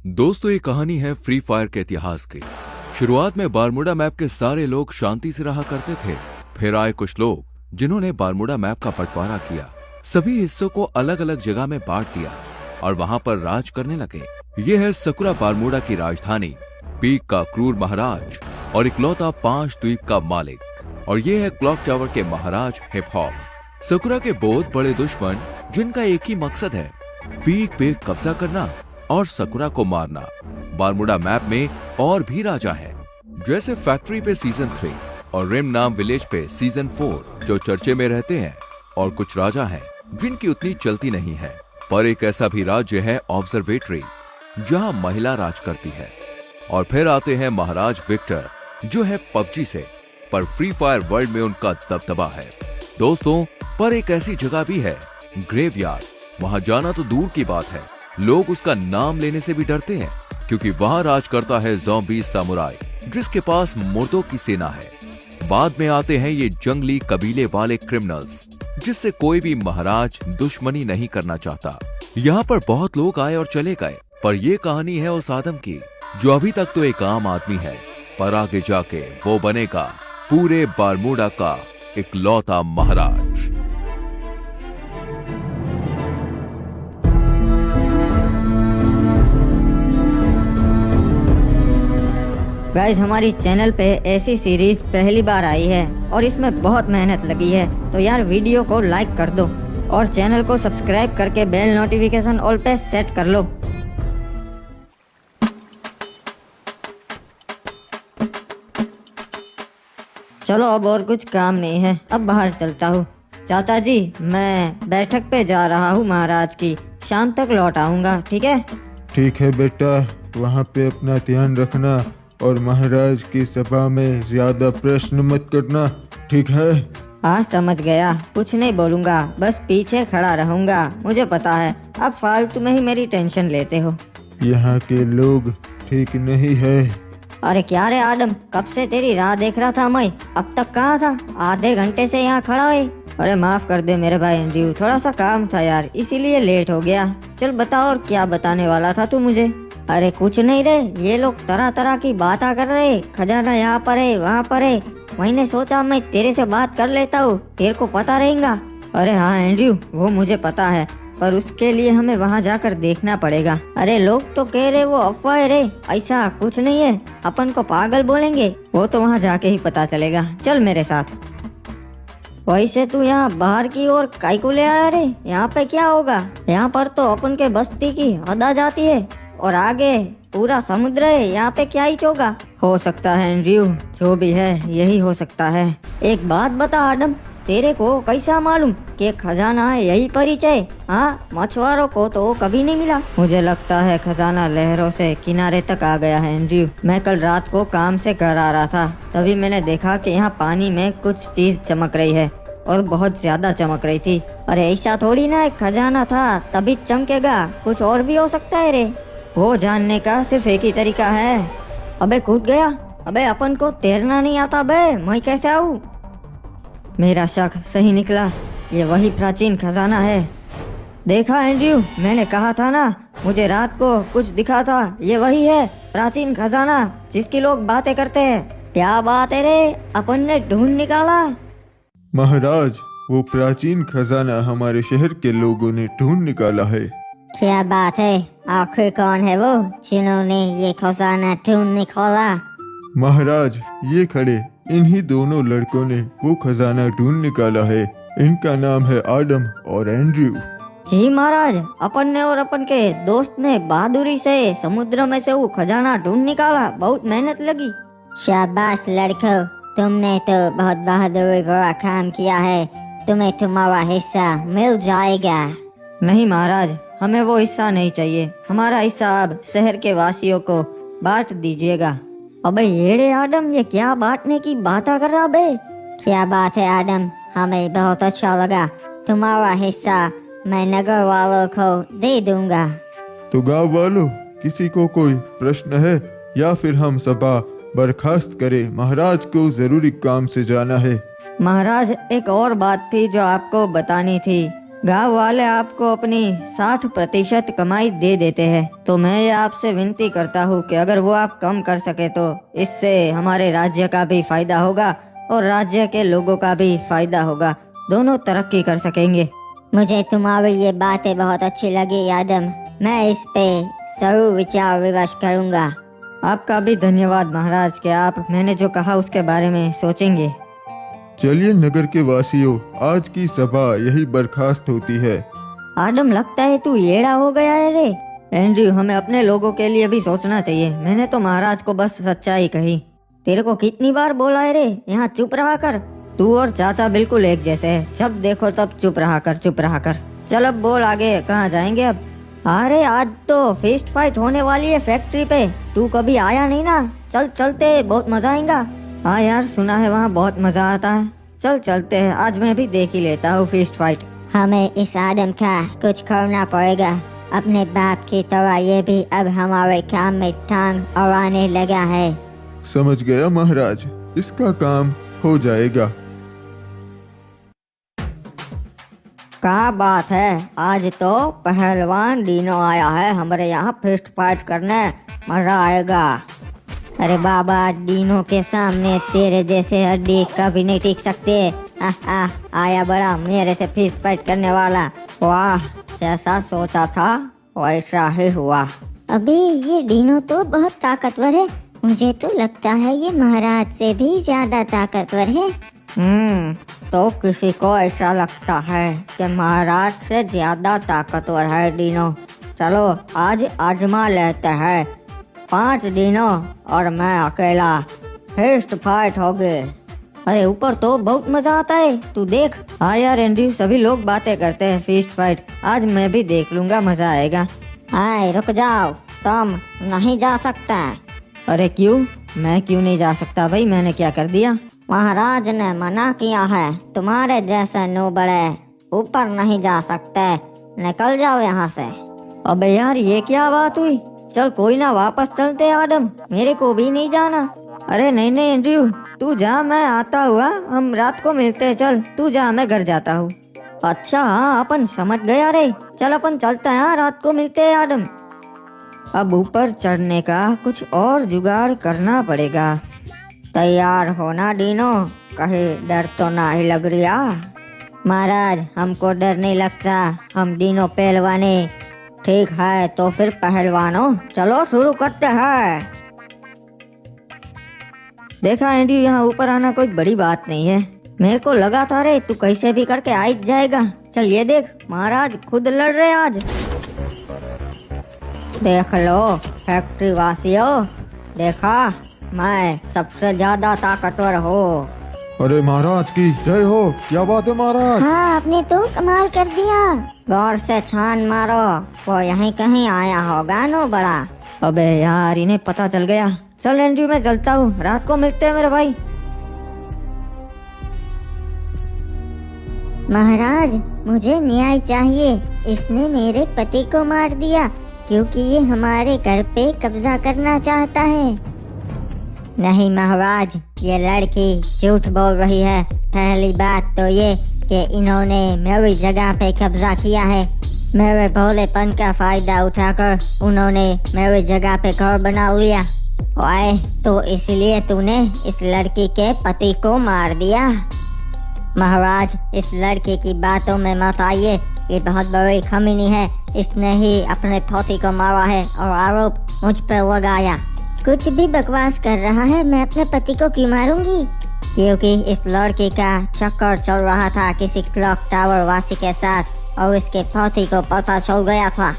दोस्तों, ये कहानी है फ्री फायर के इतिहास की। शुरुआत में बारमूडा मैप के सारे लोग शांति से रहा करते थे। फिर आए कुछ लोग जिन्होंने बारमूडा मैप का बंटवारा किया, सभी हिस्सों को अलग अलग जगह में बांट दिया और वहां पर राज करने लगे। ये है सकुरा, बारमूडा की राजधानी, पीक का क्रूर महाराज और इकलौता 5 द्वीप का मालिक। और ये है क्लॉक टावर के महाराज हिप हॉप। सकुरा के बहुत बड़े दुश्मन जिनका एक ही मकसद है, पीक पे कब्जा करना और सकुरा को मारना। बारमूडा मैप में और भी राजा है, जैसे फैक्ट्री पे सीजन 3 और रिम नाम विलेज पे सीजन 4 जो चर्चे में रहते हैं। और कुछ राजा हैं जिनकी उतनी चलती नहीं है। पर एक ऐसा भी राज्य है ऑब्जर्वेटरी, जहां महिला राज करती है। और फिर आते हैं महाराज विक्टर, जो है पबजी से, पर फ्री फायर वर्ल्ड में उनका दबदबा है। दोस्तों, पर एक ऐसी जगह भी है, ग्रेवयार्ड। वहां जाना तो दूर की बात है, लोग उसका नाम लेने से भी डरते हैं, क्योंकि वहां राज करता है ज़ॉम्बी सामुराई, जिसके पास मुर्दों की सेना है। बाद में आते हैं ये जंगली कबीले वाले क्रिमिनल्स, जिससे कोई भी महाराज दुश्मनी नहीं करना चाहता। यहाँ पर बहुत लोग आए और चले गए, पर ये कहानी है उस आदम की जो अभी तक तो एक आम आदमी है, पर आगे जाके वो बनेगा पूरे बारमूडा का इकलौता महाराज। गाइस, हमारी चैनल पे ऐसी सीरीज पहली बार आई है और इसमें बहुत मेहनत लगी है, तो यार वीडियो को लाइक कर दो और चैनल को सब्सक्राइब करके बेल नोटिफिकेशन ऑल पे सेट कर लो। चलो, अब और कुछ काम नहीं है, अब बाहर चलता हूँ। चाचा जी, मैं बैठक पे जा रहा हूँ महाराज की, शाम तक लौट आऊंगा, ठीक है? ठीक है बेटा, वहाँ पे अपना ध्यान रखना और महाराज की सभा में ज्यादा प्रश्न मत करना, ठीक है? हाँ, समझ गया, कुछ नहीं बोलूंगा, बस पीछे खड़ा रहूंगा। मुझे पता है आप फालतू में ही मेरी टेंशन लेते हो। यहाँ के लोग ठीक नहीं है। अरे क्या रे आदम, कब से तेरी राह देख रहा था मैं, अब तक कहाँ था? आधे घंटे से यहाँ खड़ा है। अरे माफ कर दे मेरे भाई एंड्रयू, थोड़ा सा काम था यार, इसीलिए लेट हो गया। चल बता, और क्या बताने वाला था तू मुझे? अरे कुछ नहीं रे, ये लोग तरह तरह की बातें कर रहे, खजाना यहाँ पर है, वहाँ पर है। मैंने सोचा मैं तेरे से बात कर लेता हूँ, तेरे को पता रहेगा। अरे हाँ एंड्रयू, वो मुझे पता है, पर उसके लिए हमें वहाँ जाकर देखना पड़ेगा। अरे लोग तो कह रहे वो अफवाह है रे, ऐसा कुछ नहीं है, अपन को पागल बोलेंगे, वो तो वहाँ जाके ही पता चलेगा। चल मेरे साथ। वैसे तू यहाँ बाहर की ओर काहे को ले आया रे? यहाँ पे क्या होगा? यहाँ पर तो अपन के बस्ती की हद आ जाती है और आगे पूरा समुद्र है, यहाँ पे क्या ही होगा? हो सकता है एंड्रयू, जो भी है यही हो सकता है। एक बात बता आदम, तेरे को कैसा मालूम कि खजाना है यही परिचय? हाँ, मछुआरों को तो कभी नहीं मिला। मुझे लगता है खजाना लहरों से किनारे तक आ गया है एंड्रयू। मैं कल रात को काम से घर आ रहा था, तभी मैंने देखा कि यहाँ पानी में कुछ चीज चमक रही है और बहुत ज्यादा चमक रही थी। अरे ऐसा थोड़ी ना एक खजाना था तभी चमकेगा, कुछ और भी हो सकता है रे। वो जानने का सिर्फ एक ही तरीका है। अबे कूद गया। अबे अपन को तैरना नहीं आता बे, मैं कैसे आऊँ? मेरा शक सही निकला, ये वही प्राचीन खजाना है। देखा एंड्रयू, मैंने कहा था ना, मुझे रात को कुछ दिखा था, ये वही है प्राचीन खजाना जिसकी लोग बातें करते हैं। क्या बात है रे, अपन ने ढूंढ निकाला। महाराज, वो प्राचीन खजाना हमारे शहर के लोगों ने ढूंढ निकाला है। क्या बात है? आखिर कौन है वो जिन्होंने ये खजाना ढूंढ निकाला? महाराज, ये खड़े इन्हीं दोनों लड़कों ने वो खजाना ढूंढ निकाला है। इनका नाम है आदम और एंड्रयू। जी महाराज, अपन ने और अपन के दोस्त ने बहादुरी से समुद्र में से वो खजाना ढूंढ निकाला, बहुत मेहनत लगी। शाबाश लड़कों, तुमने तो बहुत बहादुरी भरा काम किया है, तुम्हें तुम्हारा हिस्सा मिल जाएगा। नहीं महाराज, हमें वो हिस्सा नहीं चाहिए, हमारा हिस्सा अब शहर के वासियों को बांट दीजिएगा। अबे येड़े आदम, ये क्या बांटने की बात कर रहा बे? क्या बात है आदम, हमें बहुत अच्छा लगा, तुम्हारा हिस्सा मैं नगर वालों को दे दूंगा। तो गांव वालों, किसी को कोई प्रश्न है या फिर हम सभा बर्खास्त करें? महाराज को जरूरी काम से जाना है। महाराज, एक और बात थी जो आपको बतानी थी। गांव वाले आपको अपनी 60% कमाई दे देते हैं, तो मैं ये आपसे विनती करता हूँ कि अगर वो आप कम कर सके तो इससे हमारे राज्य का भी फायदा होगा और राज्य के लोगों का भी फायदा होगा, दोनों तरक्की कर सकेंगे। मुझे तुम्हारी ये बातें बहुत अच्छी लगी आदम। मैं इस पे जरूर विचार विमर्श करूंगा। आपका भी धन्यवाद महाराज कि आप मैंने जो कहा उसके बारे में सोचेंगे। चलिए नगर के वासियों, आज की सभा यही बर्खास्त होती है। आदम, लगता है तू येड़ा हो गया है रे। एंड्रयू, हमें अपने लोगों के लिए भी सोचना चाहिए। मैंने तो महाराज को बस सच्चाई कही। तेरे को कितनी बार बोला है रे, यहाँ चुप रहा कर। तू और चाचा बिल्कुल एक जैसे है, जब देखो तब चुप रहा कर, चुप रहा कर। चल अब बोल आगे, कहाँ जाएंगे अब? अरे आज तो फिस्ट फाइट होने वाली है फैक्ट्री पे, तू कभी आया नहीं ना। चल चलते, बहुत मजा आएगा। हाँ यार, सुना है वहाँ बहुत मजा आता है। चल चलते हैं, आज मैं भी देख ही लेता हूँ फिस्ट फाइट। हमें इस आदम का कुछ करना पड़ेगा। अपने बाप की तरह ये भी अब हमारे काम में टांग अड़ाने लगा है। समझ गया महाराज, इसका काम हो जाएगा। क्या बात है, आज तो पहलवान डीनो आया है हमारे यहाँ फिस्ट फाइट करने, मजा आएगा। अरे बाबा, डीनो के सामने तेरे जैसे हड्डी कभी नहीं टिक सकते। आया बड़ा मेरे से फिस्ट फाइट करने वाला। वाह, जैसा सोचा था वैसा ही हुआ। अबे ये डीनो तो बहुत ताकतवर है। मुझे तो लगता है ये महाराज से भी ज्यादा ताकतवर है। तो किसी को ऐसा लगता है कि महाराज से ज्यादा ताकतवर है डीनो। चलो आज आजमा लेते हैं। 5 डीनो और मैं अकेला, फिस्ट फाइट हो गए। अरे ऊपर तो बहुत मजा आता है, तू देख। हाँ यार एंड्रयू, सभी लोग बातें करते हैं फिस्ट फाइट, आज मैं भी देख लूंगा, मजा आएगा। हाय रुक जाओ, तुम नहीं जा सकता। अरे क्यों? मैं क्यों नहीं जा सकता भाई, मैंने क्या कर दिया? महाराज ने मना किया है, तुम्हारे जैसे नूबड़े ऊपर नहीं जा सकते। निकल जाओ यहाँ से। अबे यार, ये क्या बात हुई? चल कोई ना, वापस चलते हैं आदम, मेरे को भी नहीं जाना। अरे नहीं नहीं एंड्रयू, तू जा, मैं आता हुआ, हम रात को मिलते हैं। चल तू जा, मैं घर जाता हूँ। अच्छा हाँ, अपन समझ गया रे। चल अपन चलते हैं, रात को मिलते हैं आदम। अब ऊपर चढ़ने का कुछ और जुगाड़ करना पड़ेगा। तैयार होना डीनो, कहीं डर तो ना ही लग रहा। महाराज, हमको डर नहीं लगता, हम डीनो पहलवाने। ठीक है तो फिर पहलवानों, चलो शुरू करते हैं। देखा एंड्रयू, यहाँ ऊपर आना कोई बड़ी बात नहीं है। मेरे को लगा था रे तू कैसे भी करके आ जाएगा। चल ये देख, महाराज खुद लड़ रहे आज। देख लो फैक्ट्री वासियों, देखा मैं सबसे ज्यादा ताकतवर हूँ। अरे महाराज की जय हो, क्या बात है महाराज। हाँ, आपने तो कमाल कर दिया। गौर से छान मारो, वो यहीं कहीं आया होगा नो बड़ा। अबे यार, इन्हें पता चल गया। चल एंड्रयू, मैं चलता हूँ, रात को मिलते हैं मेरे भाई। महाराज, मुझे न्याय चाहिए। इसने मेरे पति को मार दिया क्योंकि ये हमारे घर पे कब्जा करना चाहता है। नहीं महाराज, ये लड़की झूठ बोल रही है। पहली बात तो ये कि इन्होंने मेरी जगह पे कब्जा किया है। मेरे भोलेपन का फायदा उठाकर उन्होंने मेरी जगह पे घर बना लिया। ओए, तो इसलिए तूने इस लड़की के पति को मार दिया। महाराज, इस लड़के की बातों में मत आइए, ये बहुत बड़ी खमीनी है। इसने ही अपने पति को मारा है और आरोप मुझ पर लगाया। कुछ भी बकवास कर रहा है, मैं अपने पति को क्यों मारूंगी? क्योंकि इस लड़की का चक्कर चल रहा था किसी क्लॉक टावर वासी के साथ और इसके पति को पता चल गया था।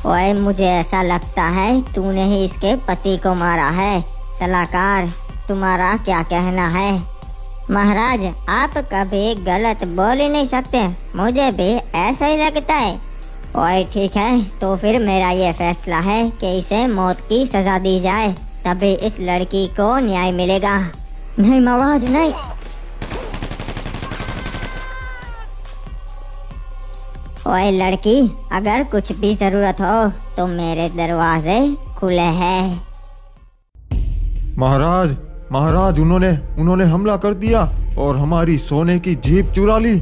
ओए, मुझे ऐसा लगता है तूने ही इसके पति को मारा है। सलाहकार, तुम्हारा क्या कहना है? महाराज, आप कभी गलत बोल ही नहीं सकते, मुझे भी ऐसा ही लगता है। ओए ठीक है, तो फिर मेरा ये फैसला है कि इसे मौत की सजा दी जाए, तभी इस लड़की को न्याय मिलेगा। नहीं महाराज, नहीं। ओए लड़की, अगर कुछ भी जरूरत हो तो मेरे दरवाजे खुले हैं। महाराज, महाराज, उन्होंने हमला कर दिया और हमारी सोने की जीप चुरा ली।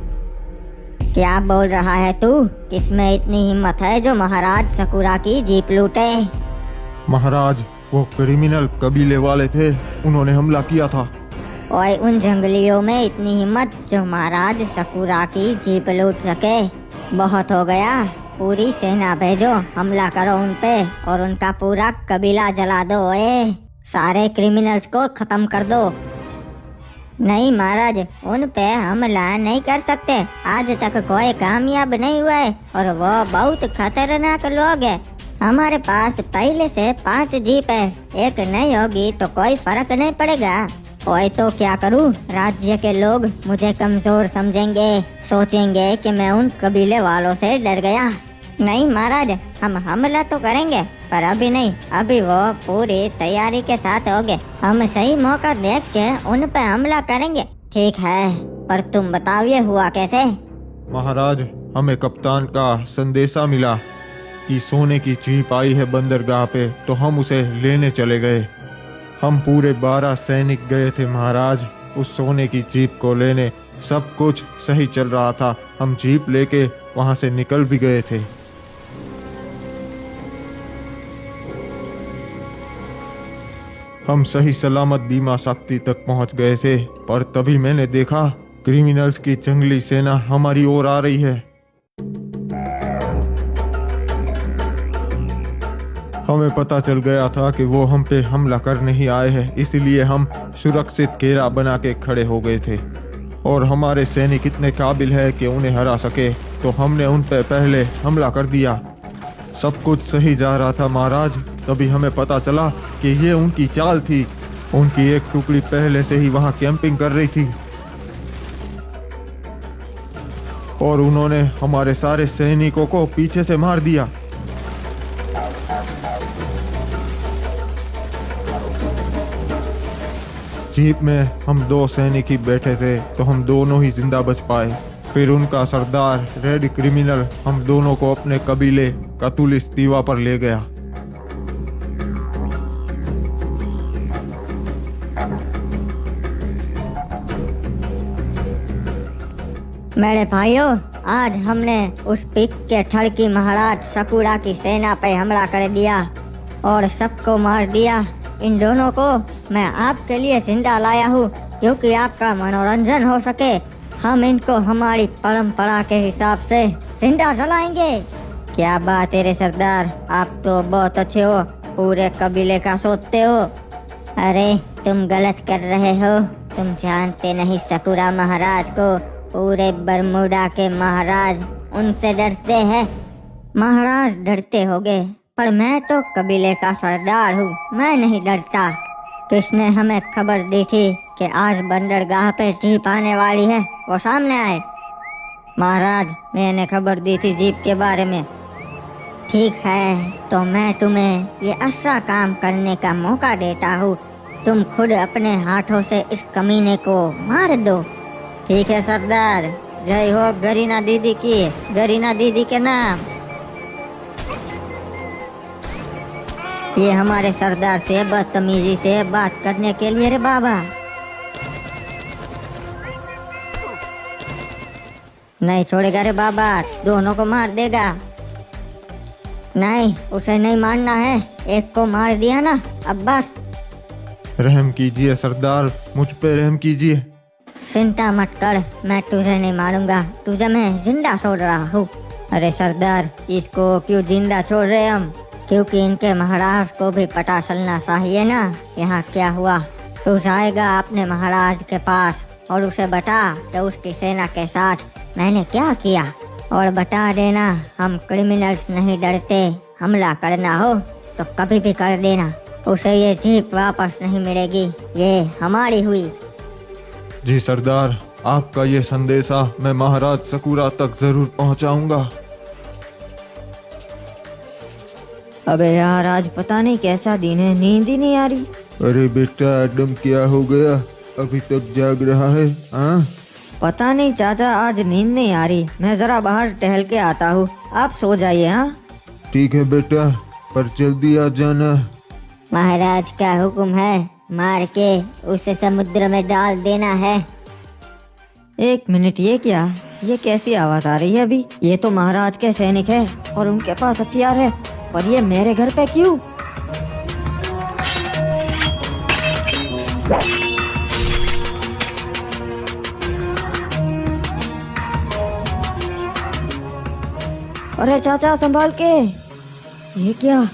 क्या बोल रहा है तू? किसमें इतनी हिम्मत है जो महाराज सकुरा की जीप लूटे? महाराज, वो क्रिमिनल कबीले वाले थे, उन्होंने हमला किया था। ओए, उन जंगलियों में इतनी हिम्मत जो महाराज सकुरा की जीप लूट सके? बहुत हो गया। पूरी सेना भेजो, हमला करो उन पे और उनका पूरा कबीला जला दो। ओए, सारे क्रिमिनल्स को खत्म कर दो। नहीं महाराज, उन पे हमला नहीं कर सकते। आज तक कोई कामयाब नहीं हुआ है और वो बहुत खतरनाक लोग हैं। हमारे पास पहले से 5 जीप है, एक नहीं होगी तो कोई फर्क नहीं पड़ेगा। ओए, तो क्या करूं? राज्य के लोग मुझे कमजोर समझेंगे, सोचेंगे कि मैं उन कबीले वालों से डर गया। नहीं महाराज, हम हमला तो करेंगे पर अभी नहीं, अभी वो पूरी तैयारी के साथ होंगे। हम सही मौका देख के उन पे हमला करेंगे। ठीक है, पर तुम बताओ ये हुआ कैसे? महाराज, हमें कप्तान का संदेशा मिला कि सोने की जीप आई है बंदरगाह पे, तो हम उसे लेने चले गए। हम पूरे 12 सैनिक गए थे महाराज उस सोने की जीप को लेने। सब कुछ सही चल रहा था, हम जीप लेके वहां से निकल भी गए थे। हम सही सलामत बीमा शक्ति तक पहुंच गए थे, पर तभी मैंने देखा क्रिमिनल्स की जंगली सेना हमारी ओर आ रही है। हमें पता चल गया था कि वो हम पे हमला करने ही आए हैं, इसलिए हम सुरक्षित घेरा बना के खड़े हो गए थे। और हमारे सैनिक इतने काबिल है कि उन्हें हरा सके, तो हमने उन पे पहले हमला कर दिया। सब कुछ सही जा रहा था महाराज, तभी हमें पता चला कि ये उनकी चाल थी। उनकी एक टुकड़ी पहले से ही वहां कैंपिंग कर रही थी और उन्होंने हमारे सारे सैनिकों को पीछे से मार दिया। जीप में हम 2 सैनिक ही बैठे थे, तो हम दोनों ही जिंदा बच पाए। फिर उनका सरदार रेड क्रिमिनल हम दोनों को अपने कबीले कतुलिस दीवा पर ले गया। मेरे भाइयों, आज हमने उस पिक के ठड़की महाराज सकुरा की सेना पे हमला कर दिया और सबको मार दिया। इन दोनों को मैं आपके लिए जिंदा लाया हूँ क्योंकि आपका मनोरंजन हो सके। हम इनको हमारी परंपरा के हिसाब से जिंदा जलाएंगे। क्या बात है रे सरदार, आप तो बहुत अच्छे हो, पूरे कबीले का सोचते हो। अरे, तुम गलत कर रहे हो। तुम जानते नहीं सकुरा महाराज को। पूरे बरमूडा के महाराज उनसे डरते हैं। महाराज डरते होगे, पर मैं तो कबीले का सरदार हूँ, मैं नहीं डरता। किसने हमें खबर दी थी कि आज बंदरगाह पे जीप आने वाली है? वो सामने आए। महाराज, मैंने खबर दी थी जीप के बारे में। ठीक है, तो मैं तुम्हें ये अच्छा काम करने का मौका देता हूँ। तुम खुद अपने हाथों से इस कमीने को मार दो। ठीक है सरदार, जय हो गरीना दीदी की, गरीना दीदी के नाम। ये हमारे सरदार से बदतमीजी से बात करने के लिए रे बाबा। नहीं छोड़ेगा रे बाबा, दोनों को मार देगा। नहीं, उसे नहीं मारना है, एक को मार दिया ना, अब बस। रहम कीजिए सरदार, मुझ पे रहम कीजिए। चिंता मत कर, मैं तुझे नहीं मारूंगा, तुझे मैं जिंदा छोड़ रहा हूँ। अरे सरदार, इसको क्यों जिंदा छोड़ रहे हम? क्योंकि इनके महाराज को भी पता चलना चाहिए ना यहाँ क्या हुआ। तू जाएगा अपने महाराज के पास और उसे बता कि उसकी सेना के साथ मैंने क्या किया, और बता देना हम क्रिमिनल्स नहीं डरते, हमला करना हो तो कभी भी कर देना, उसे ये जीप वापस नहीं मिलेगी, ये हमारी हुई। जी सरदार, आपका ये संदेशा मैं महाराज सकुरा तक जरूर पहुंचाऊंगा। अबे यार, आज पता नहीं कैसा दिन है, नींद ही नहीं आ रही। अरे बेटा एडम, क्या हो गया? अभी तक जाग रहा है? हाँ, पता नहीं चाचा, आज नींद नहीं आ रही, मैं जरा बाहर टहल के आता हूँ, आप सो जाइए। हाँ ठीक है बेटा, पर जल्दी आ जाना। महाराज का हुक्म है, मार के उसे समुद्र में डाल देना है। एक मिनट, ये क्या? ये कैसी आवाज आ रही है अभी? ये तो महाराज के सैनिक है और उनके पास हथियार है, पर ये मेरे घर पे क्यों? अरे चाचा संभाल के, ये क्या?